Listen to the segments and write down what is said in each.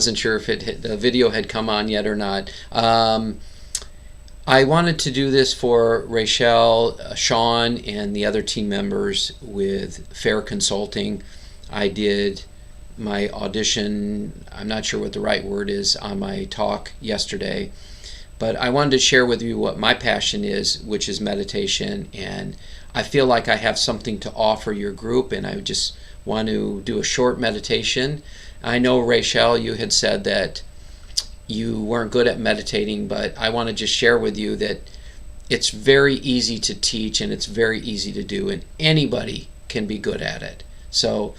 Wasn't sure if the video had come on yet or not. I wanted to do this for Rachel, Sean, and the other team members with Fair Consulting. I did my audition, I'm not sure what the right word is, on my talk yesterday. But I wanted to share with you what my passion is, which is meditation. And I feel like I have something to offer your group, and I just want to do a short meditation. I know, Rachel, you had said that you weren't good at meditating, but I want to just share with you that it's very easy to teach and it's very easy to do, and anybody can be good at it. So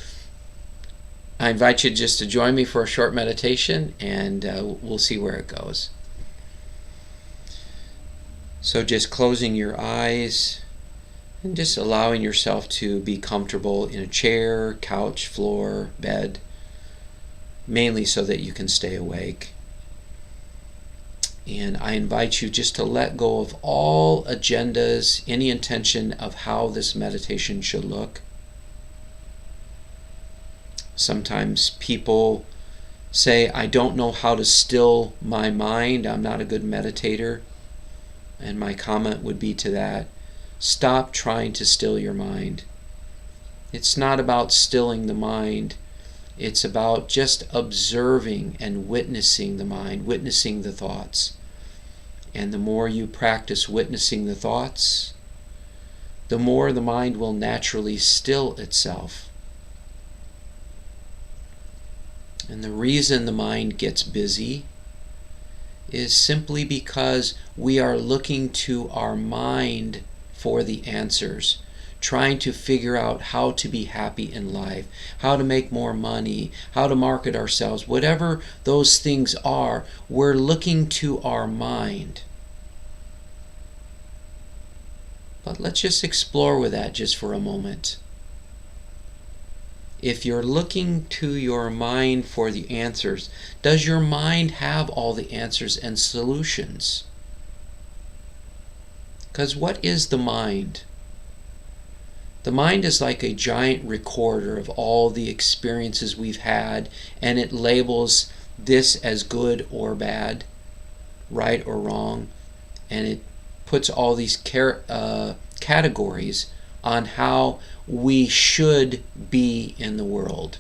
I invite you just to join me for a short meditation, and we'll see where it goes. So just closing your eyes and just allowing yourself to be comfortable in a chair, couch, floor, bed, mainly so that you can stay awake. And I invite you just to let go of all agendas, any intention of how this meditation should look. Sometimes people say, I don't know how to still my mind. I'm not a good meditator. And my comment would be to that, stop trying to still your mind. It's not about stilling the mind. It's about just observing and witnessing the mind, witnessing the thoughts. And the more you practice witnessing the thoughts, the more the mind will naturally still itself. And the reason the mind gets busy is simply because we are looking to our mind for the answers, trying to figure out how to be happy in life, how to make more money, how to market ourselves, whatever those things are, we're looking to our mind. But let's just explore with that just for a moment. If you're looking to your mind for the answers, does your mind have all the answers and solutions? Because what is the mind? The mind is like a giant recorder of all the experiences we've had, and it labels this as good or bad, right or wrong, and it puts all these categories on how we should be in the world.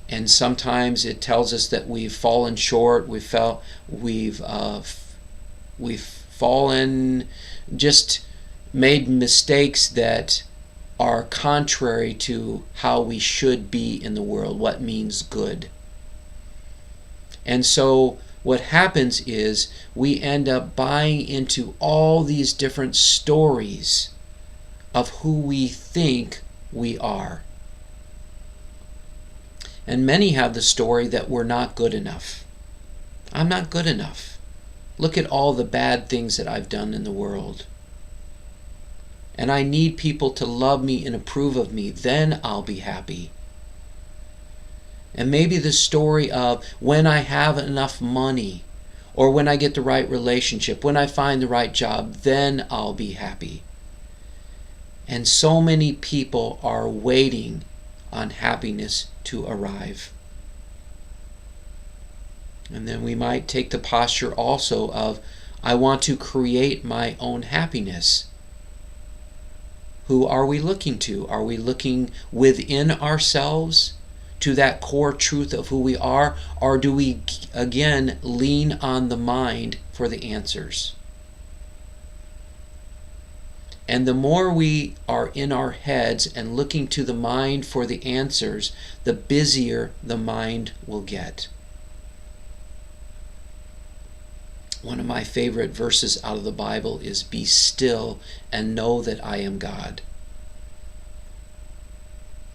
And sometimes it tells us that we've fallen short, we've fallen, just made mistakes that are contrary to how we should be in the world, what means good. And so what happens is we end up buying into all these different stories of who we think we are. And many have the story that we're not good enough. I'm not good enough. Look at all the bad things that I've done in the world. And I need people to love me and approve of me, then I'll be happy. And maybe the story of when I have enough money, or when I get the right relationship, when I find the right job, then I'll be happy. And so many people are waiting on happiness to arrive. And then we might take the posture also of, I want to create my own happiness. Who are we looking to? Are we looking within ourselves to that core truth of who we are? Or do we again lean on the mind for the answers? And the more we are in our heads and looking to the mind for the answers, the busier the mind will get. One of my favorite verses out of the Bible is, "Be still and know that I am God."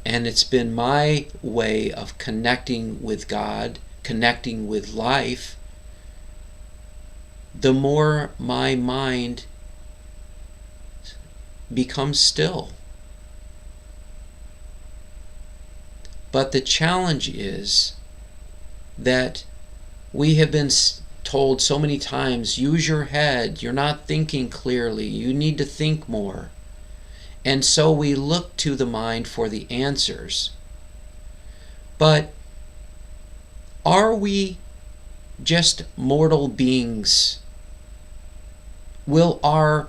And it's been my way of connecting with God, connecting with life. The more my mind becomes still. But the challenge is that we have been told so many times, use your head, you're not thinking clearly, you need to think more. And so we look to the mind for the answers. But Are we just mortal beings? Will our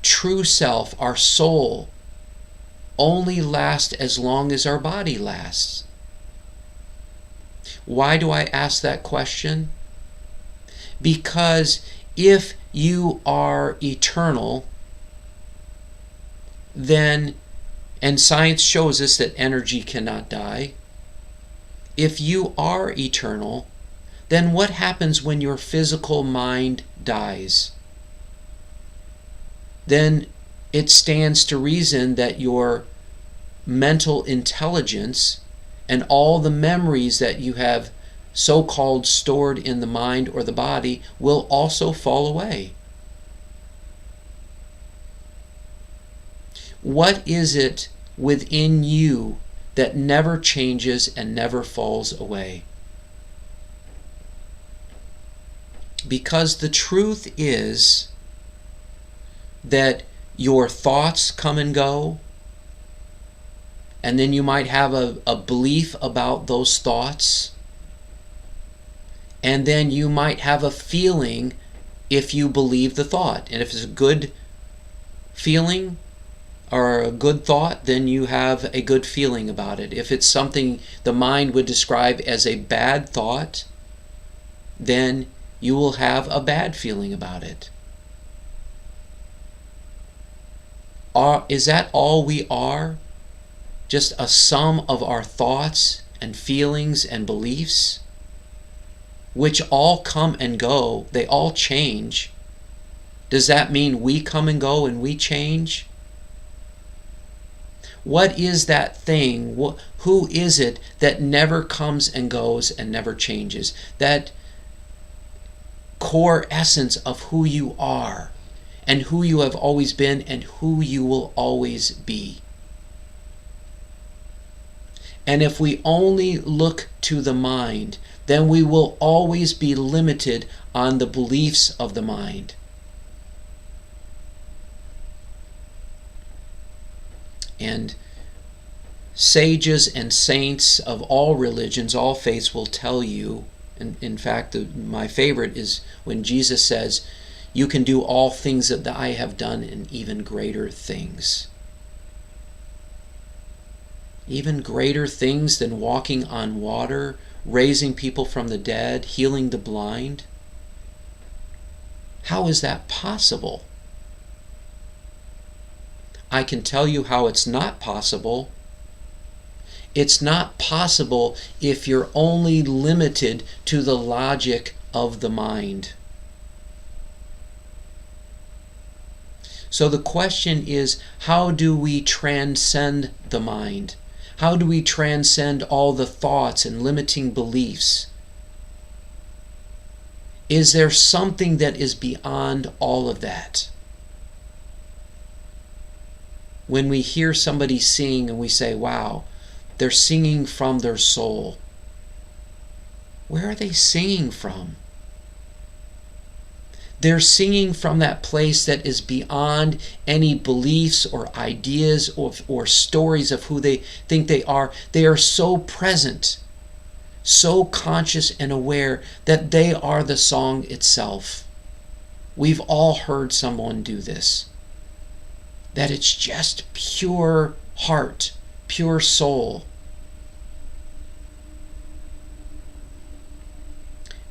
true self, our soul, only last as long as our body lasts? Why do I ask that question? Because if you are eternal, then, and science shows us that energy cannot die, if you are eternal, then what happens when your physical mind dies? Then it stands to reason that your mental intelligence and all the memories that you have so-called stored in the mind or the body will also fall away. What is it within you that never changes and never falls away? Because the truth is that your thoughts come and go, and then you might have a belief about those thoughts, and then you might have a feeling if you believe the thought. And if it's a good feeling or a good thought, then you have a good feeling about it. If it's something the mind would describe as a bad thought, then you will have a bad feeling about it. Is that all we are? Just a sum of our thoughts and feelings and beliefs, which all come and go, they all change. Does that mean we come and go and we change? What is that thing? Who is it that never comes and goes and never changes? That core essence of who you are and who you have always been and who you will always be. And if we only look to the mind, then we will always be limited on the beliefs of the mind. And sages and saints of all religions, all faiths will tell you, and in fact my favorite is when Jesus says, you can do all things that I have done and even greater things. Even greater things than walking on water, raising people from the dead, healing the blind. How is that possible? I can tell you how it's not possible. It's not possible if you're only limited to the logic of the mind. So the question is, how do we transcend the mind? How do we transcend all the thoughts and limiting beliefs? Is there something that is beyond all of that? When we hear somebody sing and we say, wow, they're singing from their soul. Where are they singing from? They're singing from that place that is beyond any beliefs or ideas or stories of who they think they are. They are so present, so conscious and aware that they are the song itself. We've all heard someone do this. That it's just pure heart, pure soul.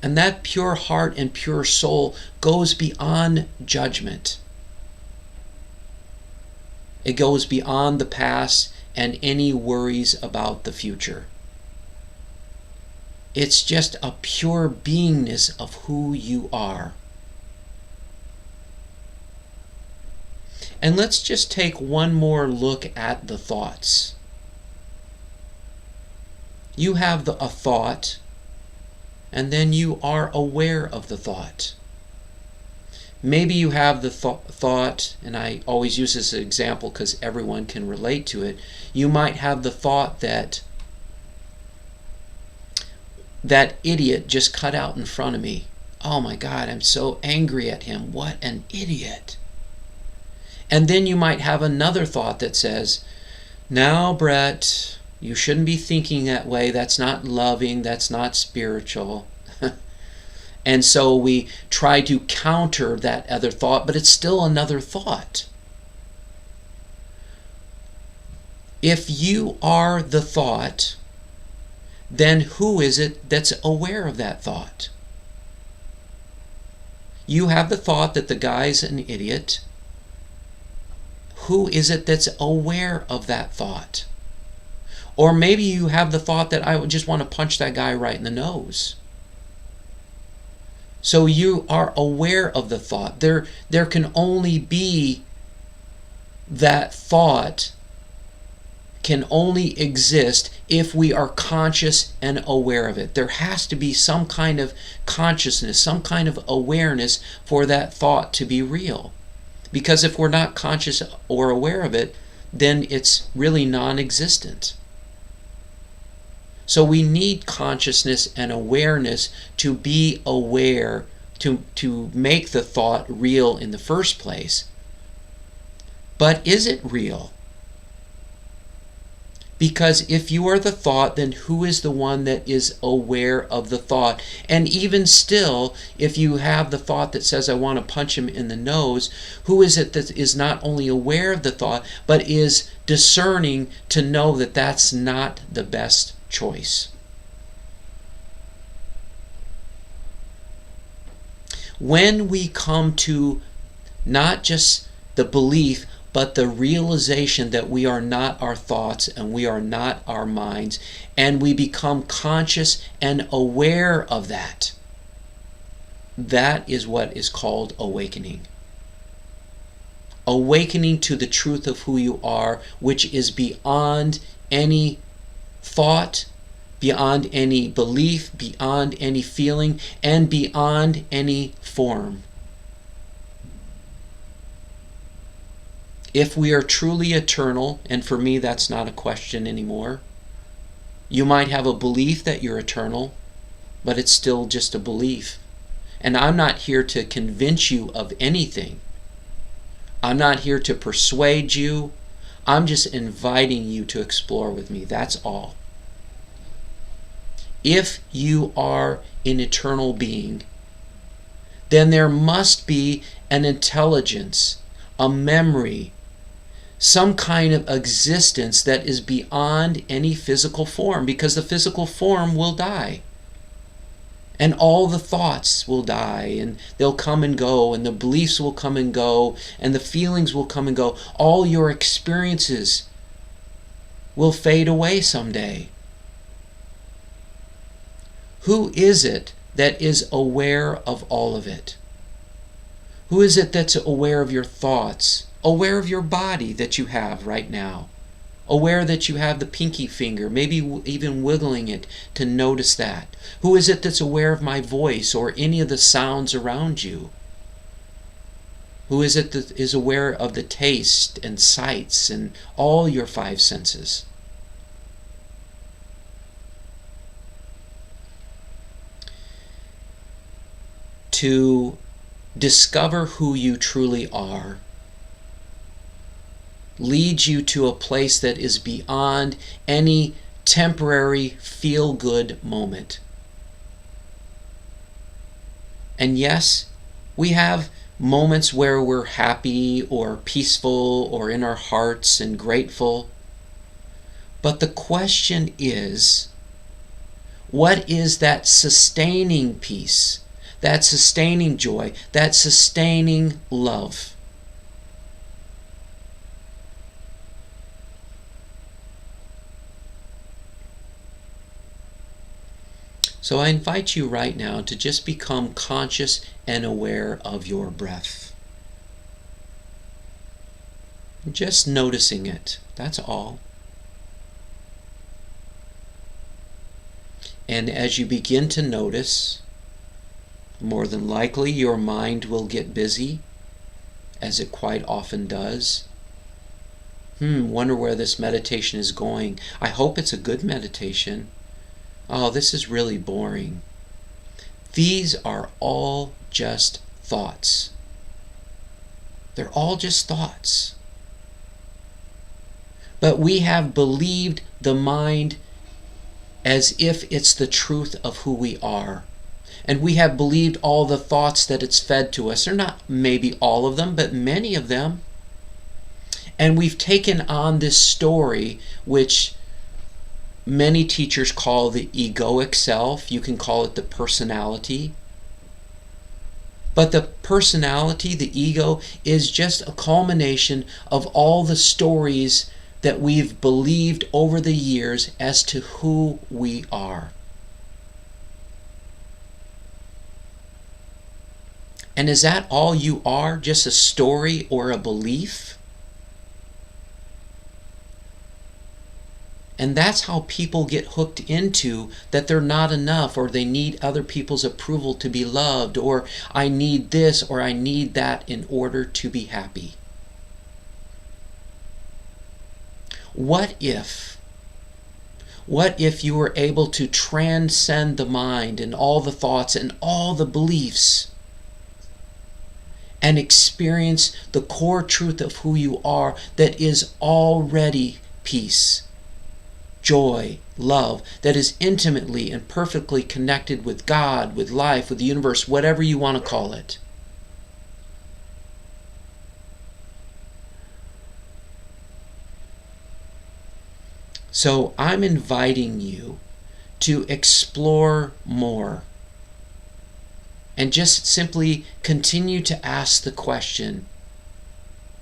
And that pure heart and pure soul goes beyond judgment. It goes beyond the past and any worries about the future. It's just a pure beingness of who you are. And let's just take one more look at the thoughts. You have a thought, and then you are aware of the thought. Maybe you have the thought, and I always use this example because everyone can relate to it. You might have the thought that that idiot just cut out in front of me. Oh my God, I'm so angry at him. What an idiot. And then you might have another thought that says, now, Brett, You shouldn't be thinking that way. That's not loving. That's not spiritual. And so we try to counter that other thought, but it's still another thought. If you are the thought, then who is it that's aware of that thought? You have the thought that the guy's an idiot. Who is it that's aware of that thought? Or maybe you have the thought that I would just want to punch that guy right in the nose. So you are aware of the thought. There can only be that thought can only exist if we are conscious and aware of it. There has to be some kind of consciousness, some kind of awareness for that thought to be real. Because if we're not conscious or aware of it, then it's really non-existent. So we need consciousness and awareness to be aware, to make the thought real in the first place. But is it real? Because if you are the thought, then who is the one that is aware of the thought? And even still, if you have the thought that says, I want to punch him in the nose, who is it that is not only aware of the thought, but is discerning to know that that's not the best choice? When we come to not just the belief, but the realization that we are not our thoughts and we are not our minds, and we become conscious and aware of that, that is what is called awakening. Awakening to the truth of who you are, which is beyond any thought, beyond any belief, beyond any feeling, and beyond any form. If we are truly eternal, and for me that's not a question anymore, you might have a belief that you're eternal, but it's still just a belief. And I'm not here to convince you of anything. I'm not here to persuade you. I'm just inviting you to explore with me. That's all. If you are an eternal being, then there must be an intelligence, a memory, some kind of existence that is beyond any physical form, because the physical form will die. And all the thoughts will die, and they'll come and go, and the beliefs will come and go, and the feelings will come and go. All your experiences will fade away someday. Who is it that is aware of all of it? Who is it that's aware of your thoughts? Aware of your body that you have right now? Aware that you have the pinky finger, maybe even wiggling it to notice that? Who is it that's aware of my voice or any of the sounds around you? Who is it that is aware of the taste and sights and all your five senses? To discover who you truly are leads you to a place that is beyond any temporary feel-good moment. And yes, we have moments where we're happy or peaceful or in our hearts and grateful. But the question is, what is that sustaining peace, that sustaining joy, that sustaining love? So I invite you right now to just become conscious and aware of your breath. Just noticing it, that's all. And as you begin to notice, more than likely your mind will get busy, as it quite often does. Wonder where this meditation is going. I hope it's a good meditation. Oh, this is really boring. These are all just thoughts. They're all just thoughts. But we have believed the mind as if it's the truth of who we are. And we have believed all the thoughts that it's fed to us. They're not maybe all of them, but many of them. And we've taken on this story, which many teachers call the egoic self. You can call it the personality. But the personality, the ego, is just a culmination of all the stories that we've believed over the years as to who we are. And is that all you are? Just a story or a belief? And that's how people get hooked into that they're not enough, or they need other people's approval to be loved, or I need this or I need that in order to be happy. What if you were able to transcend the mind and all the thoughts and all the beliefs and experience the core truth of who you are, that is already peace, joy, love, that is intimately and perfectly connected with God, with life, with the universe, whatever you want to call it? So I'm inviting you to explore more and just simply continue to ask the question,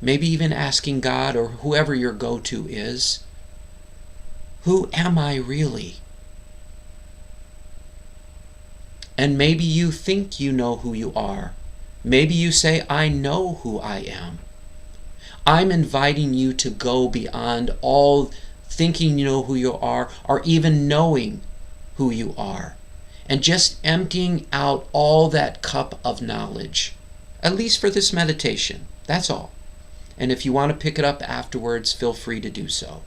maybe even asking God or whoever your go-to is, who am I really? And maybe you think you know who you are. Maybe you say, I know who I am. I'm inviting you to go beyond all thinking you know who you are, or even knowing who you are, and just emptying out all that cup of knowledge, at least for this meditation. That's all. And if you want to pick it up afterwards, feel free to do so.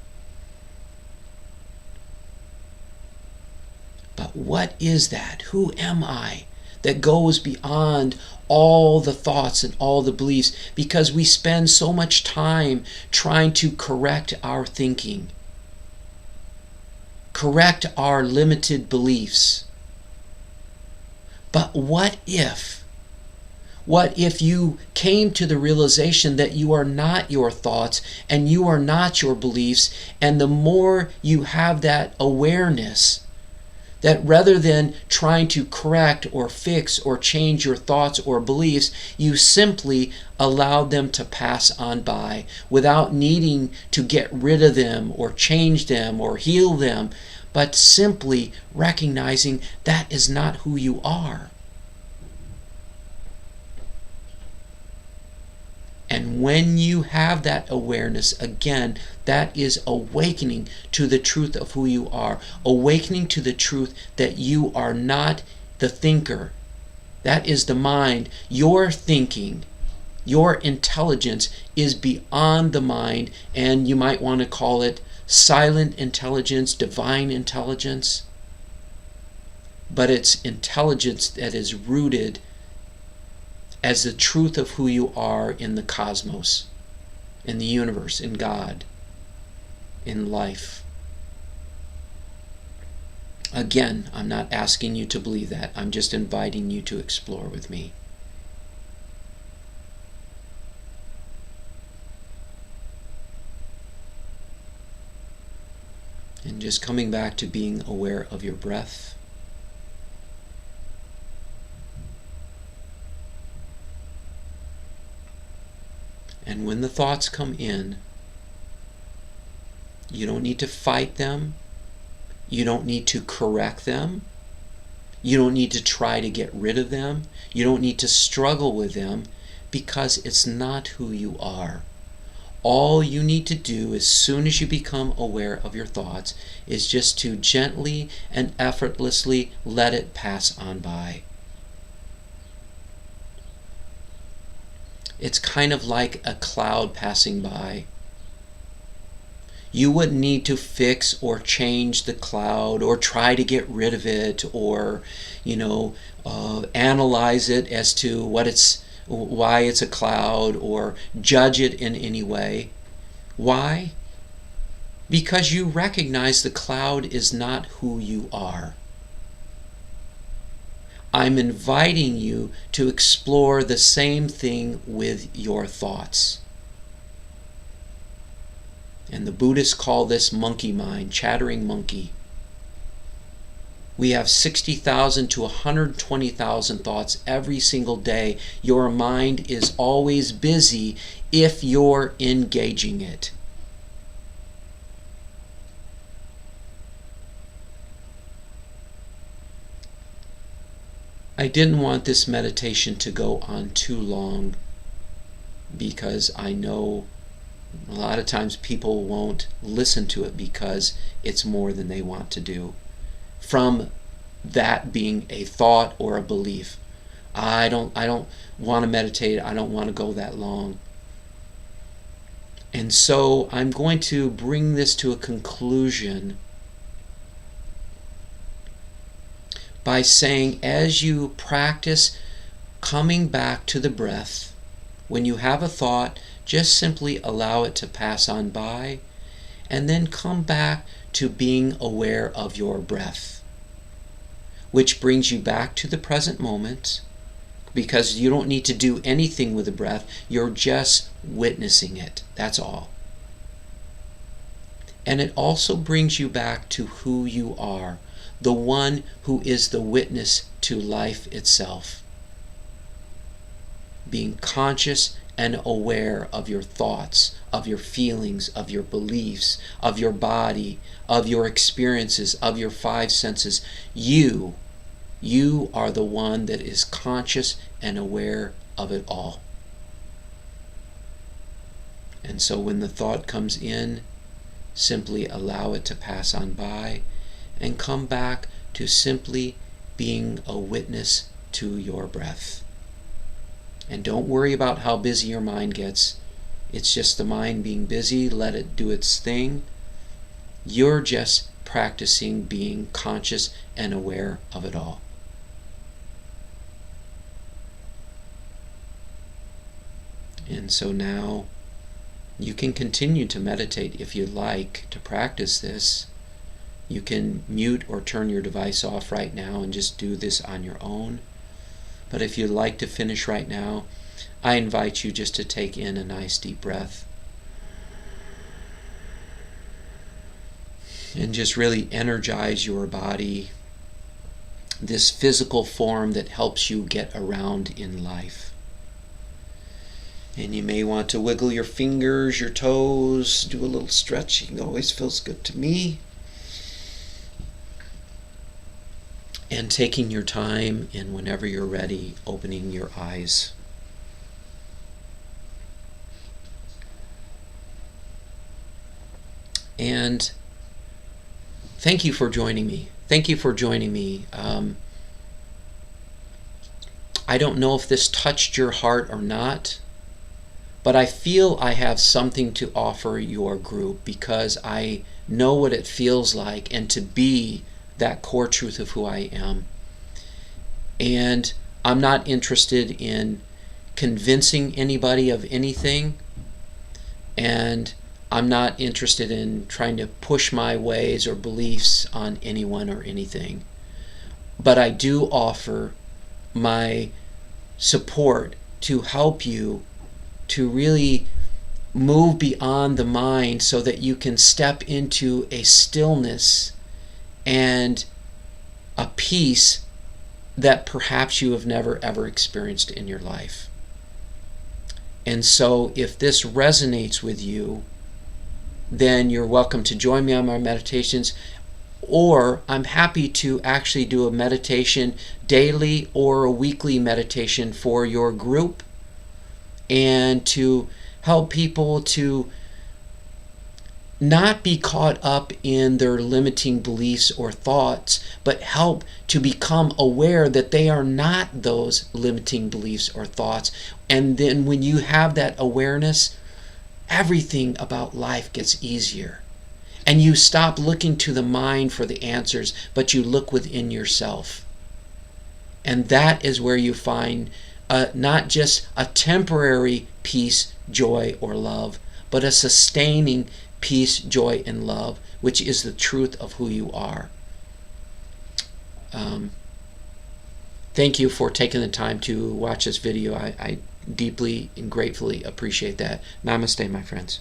But what is that? Who am I? That goes beyond all the thoughts and all the beliefs, because we spend so much time trying to correct our thinking, correct our limited beliefs. But what if you came to the realization that you are not your thoughts and you are not your beliefs, and the more you have that awareness, that rather than trying to correct or fix or change your thoughts or beliefs, you simply allowed them to pass on by without needing to get rid of them or change them or heal them, but simply recognizing that is not who you are. And when you have that awareness, again, that is awakening to the truth of who you are, awakening to the truth that you are not the thinker. That is the mind. Your thinking, your intelligence is beyond the mind, and you might want to call it silent intelligence, divine intelligence. But it's intelligence that is rooted as the truth of who you are in the cosmos, in the universe, in God, in life. Again, I'm not asking you to believe that. I'm just inviting you to explore with me. And just coming back to being aware of your breath. And when the thoughts come in, you don't need to fight them. You don't need to correct them. You don't need to try to get rid of them. You don't need to struggle with them, because it's not who you are. All you need to do as soon as you become aware of your thoughts is just to gently and effortlessly let it pass on by. It's kind of like a cloud passing by. You wouldn't need to fix or change the cloud or try to get rid of it, or analyze it as to why it's a cloud, or judge it in any way. Why? because you recognize the cloud is not who you are. I'm inviting you to explore the same thing with your thoughts. And the Buddhists call this monkey mind, chattering monkey. We have 60,000 to 120,000 thoughts every single day. Your mind is always busy if you're engaging it. I didn't want this meditation to go on too long because I know a lot of times people won't listen to it because it's more than they want to do. From that being a thought or a belief. I don't want to meditate. I don't want to go that long. And so I'm going to bring this to a conclusion by saying, as you practice coming back to the breath, when you have a thought, just simply allow it to pass on by, and then come back to being aware of your breath, which brings you back to the present moment, because you don't need to do anything with the breath. You're just witnessing it. That's all. And it also brings you back to who you are, the one who is the witness to life itself. Being conscious and aware of your thoughts, of your feelings, of your beliefs, of your body, of your experiences, of your five senses. You are the one that is conscious and aware of it all. And so when the thought comes in, simply allow it to pass on by and come back to simply being a witness to your breath. And don't worry about how busy your mind gets. It's just the mind being busy. Let it do its thing. You're just practicing being conscious and aware of it all. And so now you can continue to meditate if you'd like to practice this. You can mute or turn your device off right now and just do this on your own. But if you'd like to finish right now, I invite you just to take in a nice deep breath and just really energize your body, this physical form that helps you get around in life. And you may want to wiggle your fingers, your toes, do a little stretching. It always feels good to me. And taking your time, and whenever you're ready, opening your eyes. And thank you for joining me. Thank you for joining me. I don't know if this touched your heart or not, but I feel I have something to offer your group because I know what it feels like and to be that core truth of who I am. And I'm not interested in convincing anybody of anything, and I'm not interested in trying to push my ways or beliefs on anyone or anything. But I do offer my support to help you to really move beyond the mind so that you can step into a stillness and a peace that perhaps you have never ever experienced in your life. And so if this resonates with you, then you're welcome to join me on my meditations, or I'm happy to actually do a meditation daily or a weekly meditation for your group, and to help people to not be caught up in their limiting beliefs or thoughts, but help to become aware that they are not those limiting beliefs or thoughts. And then when you have that awareness, everything about life gets easier. And you stop looking to the mind for the answers, but you look within yourself. And that is where you find not just a temporary peace, joy, or love, but a sustaining peace, joy, and love, which is the truth of who you are. Thank you for taking the time to watch this video. I deeply and gratefully appreciate that. Namaste, my friends.